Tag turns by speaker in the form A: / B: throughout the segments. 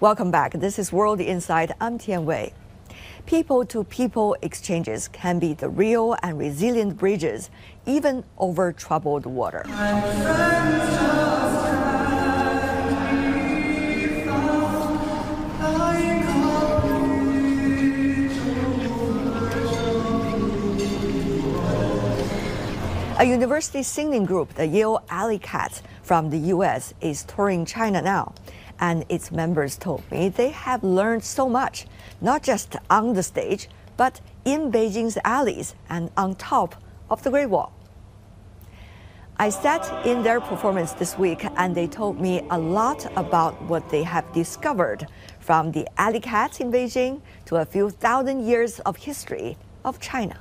A: Welcome back. This is World Insight. I'm Tian Wei. People-to-people exchanges can be the real and resilient bridges, even over troubled water. A university singing group, the Yale Alley Cats from the U.S., is touring China now. And its members told me they have learned so much, not just on the stage, but in Beijing's alleys and on top of the Great Wall. I sat in their performance this week, and they told me a lot about what they have discovered, from the Alley Cats in Beijing to a few thousand years of history of China.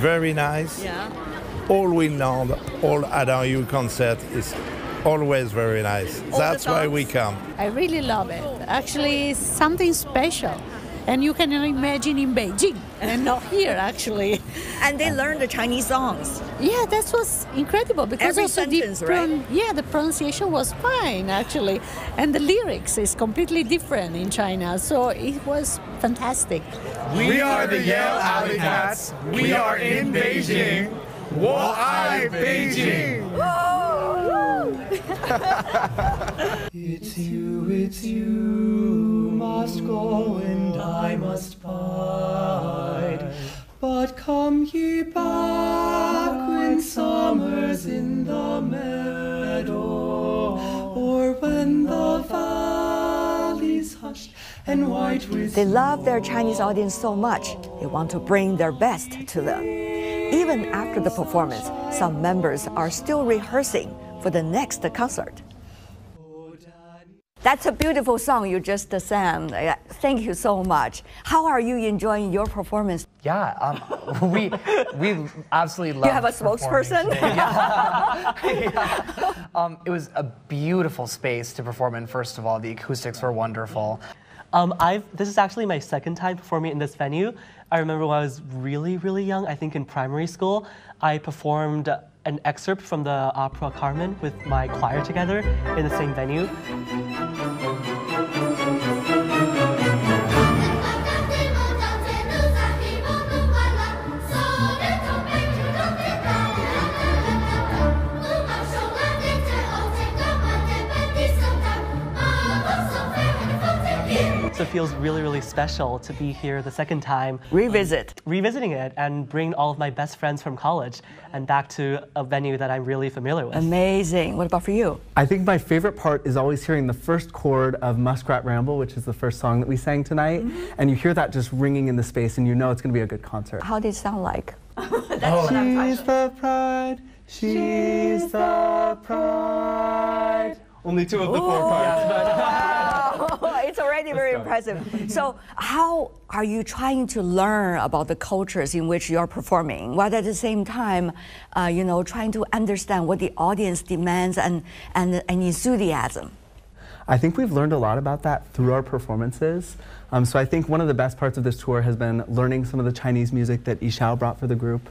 B: Very nice.
A: Yeah.
B: All renowned, all at our U concert is always very nice. That's why we come.
C: I really love it. Actually, it's something special. And you can imagine in Beijing and not here, actually.
A: And they learn the Chinese songs.
C: Yeah, that was incredible because
A: Every
C: also
A: sentence, right?
C: Yeah, the pronunciation was fine, actually. And the lyrics is completely different in China. So it was fantastic.
D: We are the Yale Alley Cats. We are in Beijing. 我爱 Beijing. It's you must go and I must bide. But come ye back when summer's in the meadow, or when the valley's hushed and white with
A: They love their Chinese audience so much, they want to bring their best to them. Even after the performance, some members are still rehearsing for the next concert. That's a beautiful song you just sang. Thank you so much. How are you enjoying your performance?
E: Yeah, we absolutely love.
A: You have a spokesperson?
E: Yeah. It was a beautiful space to perform in. First of all, the acoustics were wonderful.
F: This is actually my second time performing in this venue. I remember when I was really young, I think in primary school, I performed an excerpt from the opera Carmen with my choir together in the same venue. So it feels really special to be here the second time. Revisiting it and bring all of my best friends from college and back to a venue that I'm really familiar with.
A: Amazing. What about for you?
G: I think my favorite part is always hearing the first chord of Muskrat Ramble, which is the first song that we sang tonight. And you hear that just ringing in the space and you know it's going to be a good concert.
A: How did it sound like?
G: She's the pride, she's the pride. Only two of the four parts.
A: It's already very impressive. So how are you trying to learn about the cultures in which you're performing, while at the same time, trying to understand what the audience demands and enthusiasm?
G: I think we've learned a lot about that through our performances. So I think one of the best parts of this tour has been learning some of the Chinese music that Yishao brought for the group.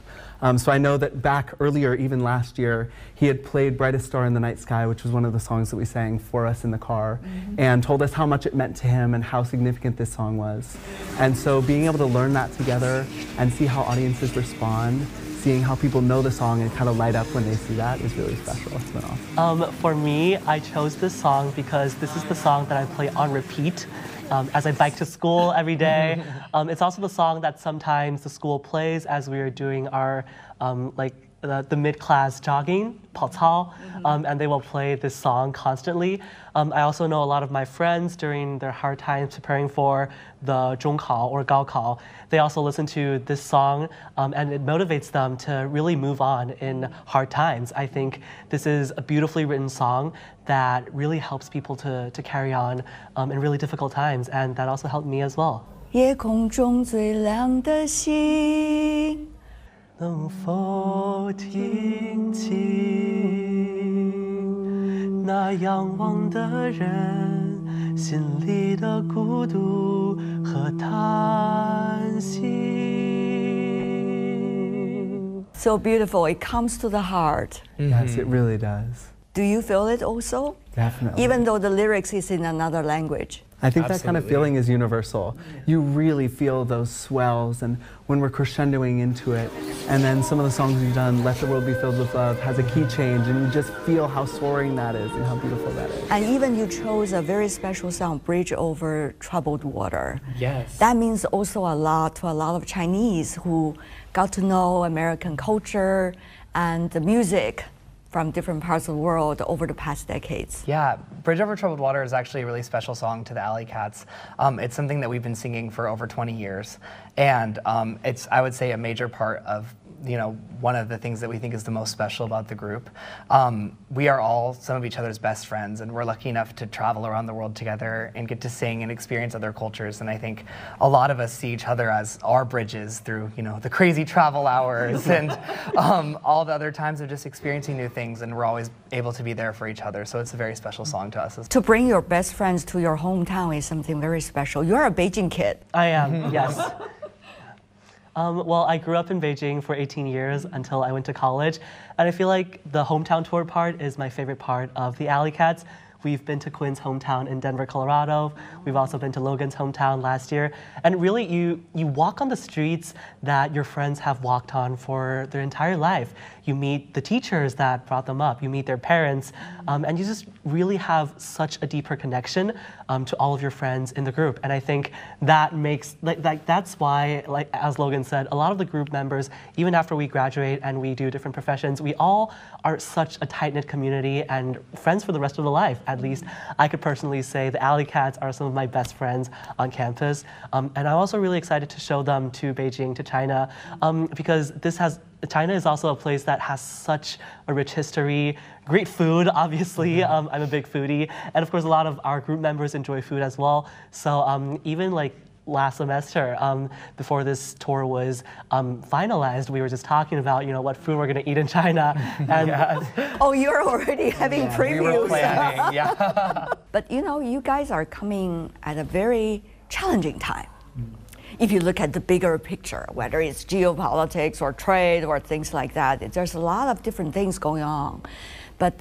G: So I know that back earlier, even last year, he had played Brightest Star in the Night Sky, which was one of the songs that we sang for us in the car, and told us how much it meant to him and how significant this song was. And so being able to learn that together and see how audiences respond, seeing how people know the song and kind of light up when they see that is really special. It's been awesome.
F: For me, I chose this song because this is the song that I play on repeat as I bike to school every day. It's also the song that sometimes the school plays as we are doing our the mid-class jogging, 跑操, and they will play this song constantly. I also know a lot of my friends during their hard times preparing for the 中考 or 高考, they also listen to this song and it motivates them to really move on in hard times. I think this is a beautifully written song that really helps people to carry on in really difficult times, and that also helped me as well.
A: 夜空中最亮的星
F: 能否听清那仰望的人心里的孤独和叹息。
A: So beautiful. It comes to the heart.
G: Yes, it really does.
A: Do you feel it also?
G: Definitely.
A: Even though the lyrics is in another language.
G: I think that kind of feeling is universal. You really feel those swells, and when we're crescendoing into it, and then some of the songs we've done, Let the World Be Filled with Love, has a key change, and you just feel how soaring that is and how beautiful that is.
A: And even you chose a very special song, Bridge Over Troubled Water.
E: Yes.
A: That means also a lot to a lot of Chinese who got to know American culture and the music from different parts of the world over the past decades.
E: Yeah, Bridge Over Troubled Water is actually a really special song to the Alley Cats. It's something that we've been singing for over 20 years. And it's, I would say, a major part of, one of the things that we think is the most special about the group. We are all some of each other's best friends, and we're lucky enough to travel around the world together and get to sing and experience other cultures. And I think a lot of us see each other as our bridges through, the crazy travel hours and all the other times of just experiencing new things, and we're always able to be there for each other. So it's a very special song to us.
A: To bring your best friends to your hometown is something very special. You're a Beijing kid.
F: I am, yes. Well, I grew up in Beijing for 18 years until I went to college, and I feel like the hometown tour part is my favorite part of the Alley Cats. We've been to Quinn's hometown in Denver, Colorado. We've also been to Logan's hometown last year. And really, you walk on the streets that your friends have walked on for their entire life. You meet the teachers that brought them up. You meet their parents. And you just really have such a deeper connection to all of your friends in the group. And I think that makes, that's why, as Logan said, a lot of the group members, even after we graduate and we do different professions, we all are such a tight-knit community and friends for the rest of the life. At least I could personally say the Alley Cats are some of my best friends on campus. And I'm also really excited to show them to Beijing, to China, because China is also a place that has such a rich history, great food, obviously. I'm a big foodie. And of course, a lot of our group members enjoy food as well. So even last semester, before this tour was finalized, we were just talking about, what food we're going to eat in China. And
A: Oh, you're already having previews.
E: We were planning, yeah.
A: But you guys are coming at a very challenging time. If you look at the bigger picture, whether it's geopolitics or trade or things like that, there's a lot of different things going on. But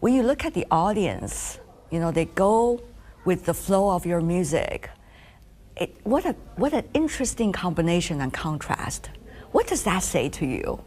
A: when you look at the audience, they go with the flow of your music. What an interesting combination and contrast. What does that say to you?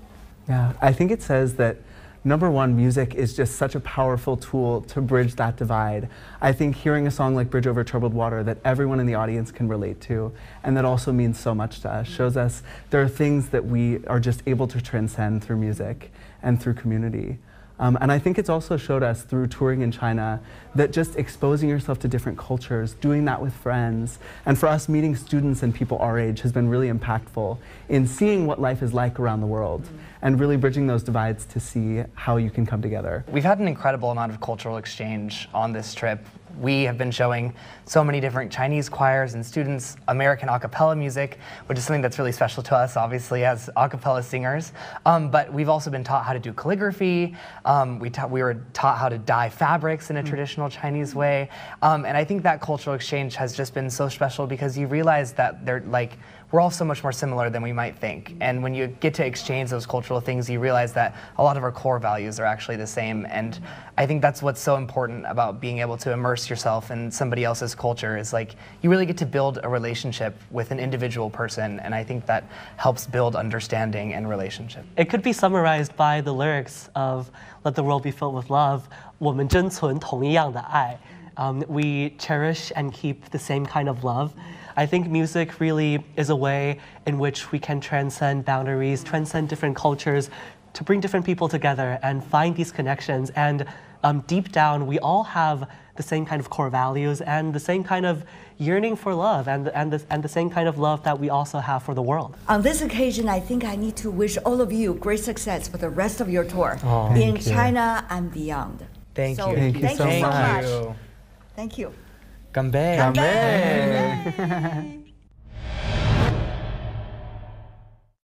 G: Yeah, I think it says that, number one, music is just such a powerful tool to bridge that divide. I think hearing a song like Bridge Over Troubled Water that everyone in the audience can relate to, and that also means so much to us, shows us there are things that we are just able to transcend through music and through community. And I think it's also showed us through touring in China that just exposing yourself to different cultures, doing that with friends, and for us meeting students and people our age has been really impactful in seeing what life is like around the world and really bridging those divides to see how you can come together.
E: We've had an incredible amount of cultural exchange on this trip. We have been showing so many different Chinese choirs and students American a cappella music, which is something that's really special to us, obviously, as a cappella singers. But we've also been taught how to do calligraphy. We were taught how to dye fabrics in a traditional Chinese way. And I think that cultural exchange has just been so special because you realize that we're all so much more similar than we might think. And when you get to exchange those cultural things, you realize that a lot of our core values are actually the same. And I think that's what's so important about being able to immerse yourself in somebody else's culture is you really get to build a relationship with an individual person. And I think that helps build understanding and relationship.
F: it could be summarized by the lyrics of Let the World Be Filled with Love, 我们珍存同一样的爱. We cherish and keep the same kind of love. I think music really is a way in which we can transcend boundaries, transcend different cultures, to bring different people together and find these connections. And deep down, we all have the same kind of core values and the same kind of yearning for love and the same kind of love that we also have for the world.
A: On this occasion, I think I need to wish all of you great success for the rest of your tour in
G: Thank you.
A: China and beyond.
E: Thank you.
G: Thank you so much.
A: Thank you.
E: Ganbei.
G: Ganbei.